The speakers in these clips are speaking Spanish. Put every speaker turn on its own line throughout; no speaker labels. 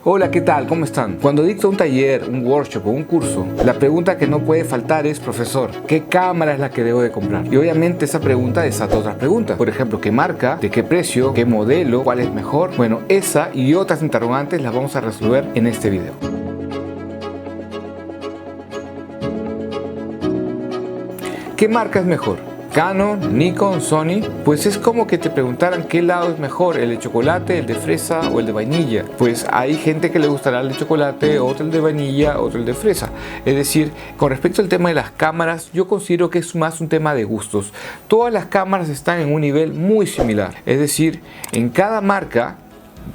Hola, ¿qué tal? ¿Cómo están? Cuando dicto un taller, un workshop o un curso, la pregunta que no puede faltar es: profesor, ¿qué cámara es la que debo de comprar? Y obviamente esa pregunta desata otras preguntas. Por ejemplo, ¿qué marca? ¿De qué precio? ¿Qué modelo? ¿Cuál es mejor? Bueno, esa y otras interrogantes las vamos a resolver en este video. ¿Qué marca es mejor? Canon, Nikon, Sony. Pues es como que te preguntaran qué lado es mejor, el de chocolate, el de fresa o el de vainilla. Pues hay gente que le gustará el de chocolate, otro el de vainilla, otro el de fresa. Es decir, con respecto al tema de las cámaras, yo considero que es más un tema de gustos. Todas las cámaras están en un nivel muy similar. Es decir, en cada marca,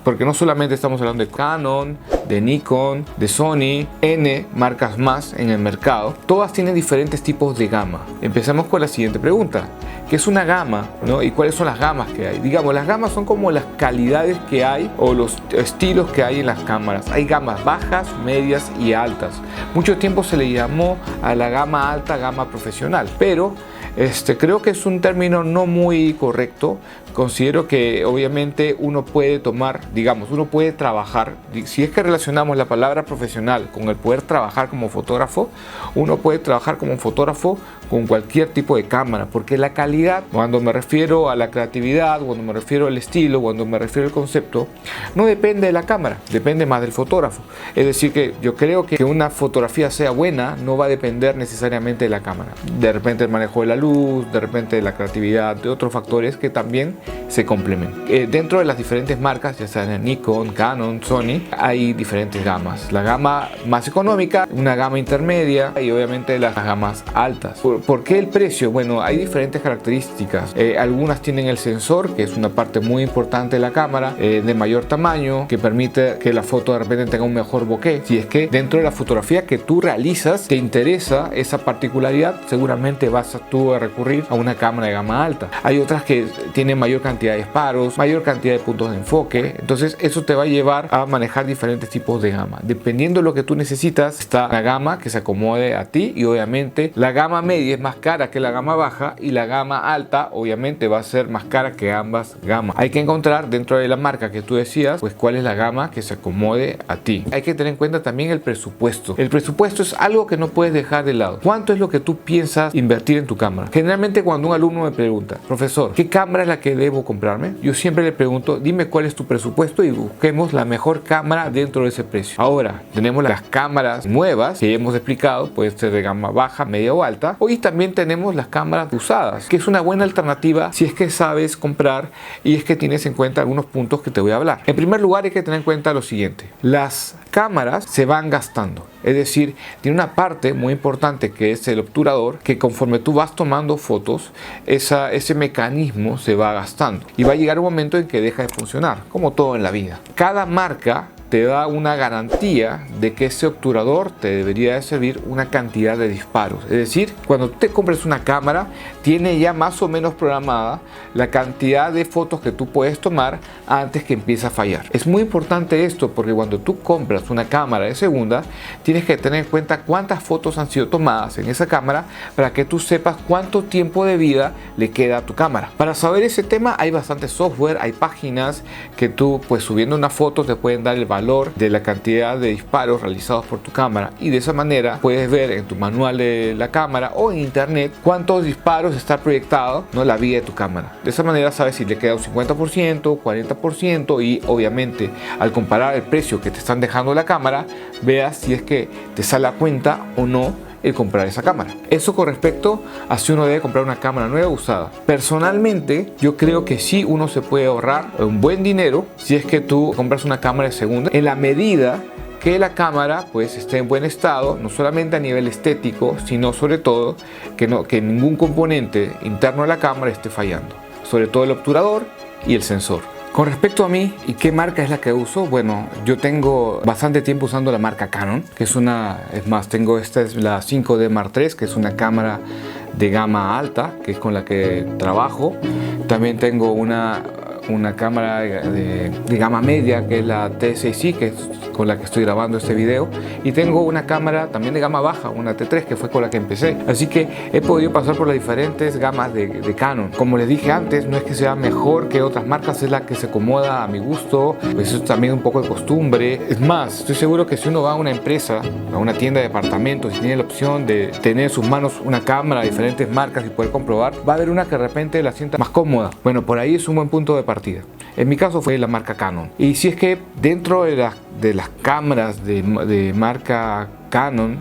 porque no solamente estamos hablando de Canon, de Nikon, de Sony, N marcas más en el mercado, todas tienen diferentes tipos de gama. Empezamos con la siguiente pregunta: ¿qué es una gama, ¿no? ¿Y cuáles son las gamas que hay? Digamos, las gamas son como las calidades que hay o los estilos que hay en las cámaras. Hay gamas bajas, medias y altas. Mucho tiempo se le llamó a la gama alta gama profesional, pero creo que es un término no muy correcto. Considero que obviamente uno puede tomar, digamos, uno puede trabajar, si es que relacionamos la palabra profesional con el poder trabajar como fotógrafo, uno puede trabajar como fotógrafo con cualquier tipo de cámara, porque la calidad, cuando me refiero a la creatividad, cuando me refiero al estilo, cuando me refiero al concepto, no depende de la cámara, depende más del fotógrafo. Es decir, que yo creo que una fotografía sea buena no va a depender necesariamente de la cámara. De repente el manejo de la luz, de repente de la creatividad, de otros factores que también se complementan. Dentro de las diferentes marcas, ya sean Nikon, Canon, Sony, hay diferentes gamas. La gama más económica, una gama intermedia y obviamente las gamas altas. ¿Por qué el precio? Bueno, hay diferentes características. Algunas tienen el sensor, que es una parte muy importante de la cámara, de mayor tamaño, que permite que la foto de repente tenga un mejor bokeh. Si es que dentro de la fotografía que tú realizas te interesa esa particularidad, seguramente vas tú a recurrir a una cámara de gama alta. Hay otras que tienen mayor cantidad de disparos, mayor cantidad de puntos de enfoque. Entonces eso te va a llevar a manejar diferentes tipos de gama. Dependiendo de lo que tú necesitas, está la gama que se acomode a ti, y obviamente la gama media es más cara que la gama baja, y la gama alta obviamente va a ser más cara que ambas gamas. Hay que encontrar dentro de la marca que tú decías, pues cuál es la gama que se acomode a ti. Hay que tener en cuenta también el presupuesto. El presupuesto es algo que no puedes dejar de lado. ¿Cuánto es lo que tú piensas invertir en tu cámara? Generalmente cuando un alumno me pregunta: profesor, ¿qué cámara es la que debo comprarme? Yo siempre le pregunto: dime cuál es tu presupuesto y busquemos la mejor cámara dentro de ese precio. Ahora, tenemos las cámaras nuevas que hemos explicado, puede ser de gama baja, media o alta. Hoy también tenemos las cámaras usadas, que es una buena alternativa si es que sabes comprar y es que tienes en cuenta algunos puntos que te voy a hablar. En primer lugar, hay que tener en cuenta lo siguiente: las cámaras se van gastando. Es decir, tiene una parte muy importante que es el obturador, que conforme tú vas tomando fotos, ese mecanismo se va gastando y va a llegar un momento en que deja de funcionar, como todo en la vida. Cada marca te da una garantía de que ese obturador te debería de servir una cantidad de disparos. Es decir, cuando te compres una cámara, tiene ya más o menos programada la cantidad de fotos que tú puedes tomar antes que empiece a fallar. Es muy importante esto, porque cuando tú compras una cámara de segunda, tienes que tener en cuenta cuántas fotos han sido tomadas en esa cámara para que tú sepas cuánto tiempo de vida le queda a tu cámara. Para saber ese tema hay bastante software, hay páginas que tú, pues subiendo una foto, te pueden dar el valor de la cantidad de disparos realizados por tu cámara, y de esa manera puedes ver en tu manual de la cámara o en internet cuántos disparos está proyectado, ¿no?, la vida de tu cámara. De esa manera sabes si le queda un 50%, 40%, y obviamente al comparar el precio que te están dejando la cámara, veas si es que te sale a cuenta o no el comprar esa cámara. Eso con respecto a si uno debe comprar una cámara nueva o usada. Personalmente, yo creo que sí uno se puede ahorrar un buen dinero si es que tú compras una cámara de segunda, en la medida que la cámara pues esté en buen estado, no solamente a nivel estético, sino sobre todo que ningún componente interno de la cámara esté fallando, sobre todo el obturador y el sensor. Con respecto a mí y qué marca es la que uso, bueno, yo tengo bastante tiempo usando la marca Canon, que es tengo esta es la 5D Mark III, que es una cámara de gama alta, que es con la que trabajo. También tengo una cámara de gama media, que es la T6i, que con la que estoy grabando este video, y tengo una cámara también de gama baja, una T3, que fue con la que empecé. Así que he podido pasar por las diferentes gamas de Canon. Como les dije antes, no es que sea mejor que otras marcas, es la que se acomoda a mi gusto, pues eso es también un poco de costumbre. Es más, estoy seguro que si uno va a una empresa, a una tienda de departamentos y tiene la opción de tener en sus manos una cámara de diferentes marcas y poder comprobar, va a haber una que de repente la sienta más cómoda. Bueno, por ahí es un buen punto de partida. En mi caso fue la marca Canon. Y si es que dentro de las cámaras de marca Canon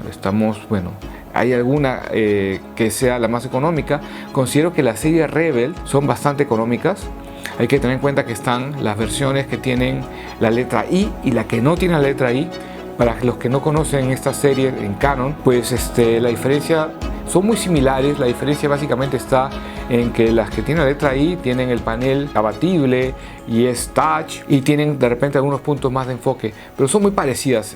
hay alguna que sea la más económica, considero que la serie Rebel son bastante económicas. Hay que tener en cuenta que están las versiones que tienen la letra I y la que no tiene la letra I. Para los que no conocen esta serie en Canon, pues la diferencia son muy similares. La diferencia básicamente está en que las que tienen la letra I tienen el panel abatible y es touch, y tienen de repente algunos puntos más de enfoque, pero son muy parecidas.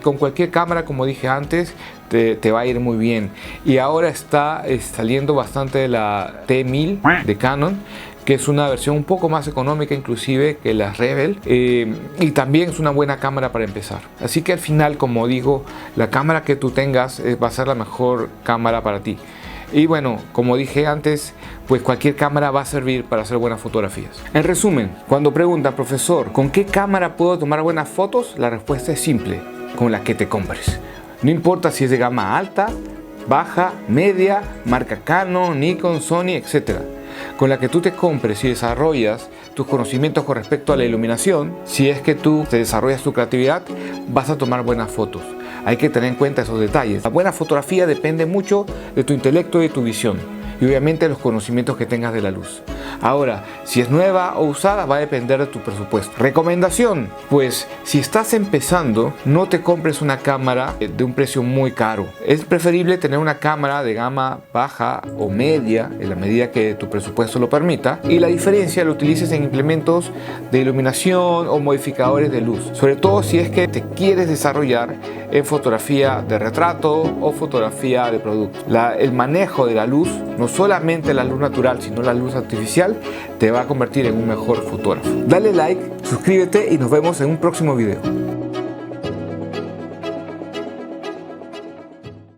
Con cualquier cámara, como dije antes, te va a ir muy bien. Y ahora está saliendo bastante la T1000 de Canon, que es una versión un poco más económica inclusive que la Rebel, y también es una buena cámara para empezar. Así que al final, como digo, la cámara que tú tengas va a ser la mejor cámara para ti. Y bueno, como dije antes, pues cualquier cámara va a servir para hacer buenas fotografías. En resumen, cuando preguntan, profesor, ¿con qué cámara puedo tomar buenas fotos? La respuesta es simple: con la que te compres. No importa si es de gama alta, baja, media, marca Canon, Nikon, Sony, etc. Con la que tú te compres y desarrollas tus conocimientos con respecto a la iluminación, si es que tú te desarrollas tu creatividad, vas a tomar buenas fotos. Hay que tener en cuenta esos detalles. La buena fotografía depende mucho de tu intelecto y de tu visión, y obviamente de los conocimientos que tengas de la luz. Ahora, si es nueva o usada, va a depender de tu presupuesto. Recomendación: pues si estás empezando, no te compres una cámara de un precio muy caro. Es preferible tener una cámara de gama baja o media, en la medida que tu presupuesto lo permita, y la diferencia la utilices en implementos de iluminación o modificadores de luz, sobre todo si es que te quieres desarrollar en fotografía de retrato o fotografía de producto. El manejo de la luz, no solamente la luz natural, sino la luz artificial, te va a convertir en un mejor fotógrafo. Dale like, suscríbete y nos vemos en un próximo video.